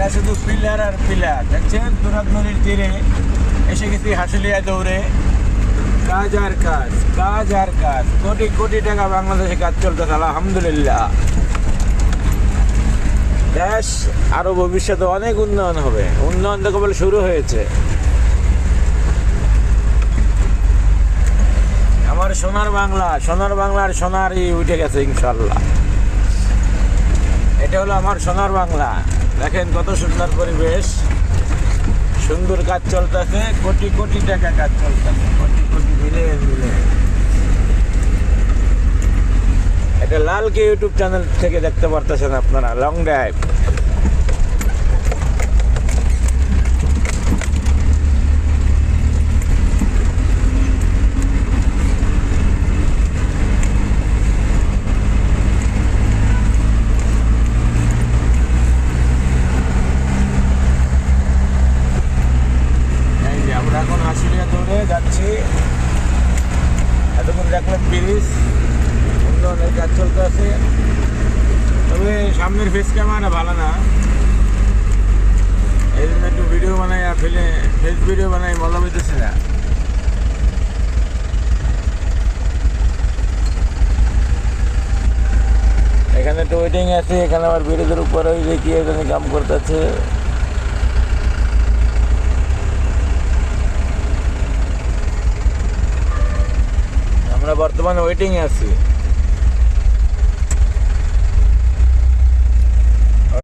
এটা শুধু পিলার আর পিলার। দেখছেন তুরাগ নদীর তীরে এসে গেছি হাসুলিয়া দৌড়ে। কাজ আর কাজ, কাজ আর কাজ, কোটি কোটি টাকা বাংলাদেশে কাজ চলতেছে আলহামদুলিল্লাহ। দেশ আরো ভবিষ্যতে অনেক উন্নয়ন হবে, উন্নয়ন তো কেবল শুরু হয়েছে। আমার সোনার বাংলা, সোনার বাংলার সোনারই উঠে গেছে ইনশাল্লাহ। এটা হলো আমার সোনার বাংলা। দেখেন কত সুন্দর পরিবেশ, সুন্দর কাজ চলতেছে, কোটি কোটি টাকা কাজ চলতেছে, কোটি কোটি মিলে মিলে। এটা লালকে ইউটিউব চ্যানেল থেকে দেখতে পারতেছেন আপনারা, লং ড্রাইভ। আমরা এখন হাসিলিয়া দৌড়ে যাচ্ছি। এতক্ষণ দেখলাম ব্রিজ, উন্নয়নের কাজ চলতে আছে। তবে সামনের ফেস ক্যামেরা ভালো না, এই জন্য একটু ভিডিও বানাই, ফেস ভিডিও বানাই, মজা পেতেছি না। এখানে একটু ওয়েটিং আছে, এখানে আবার ব্রিজের উপরে ওই যে কি এখানে কাম করতেছে। আমরা বর্তমানে ওয়েটিংয়ে আছি।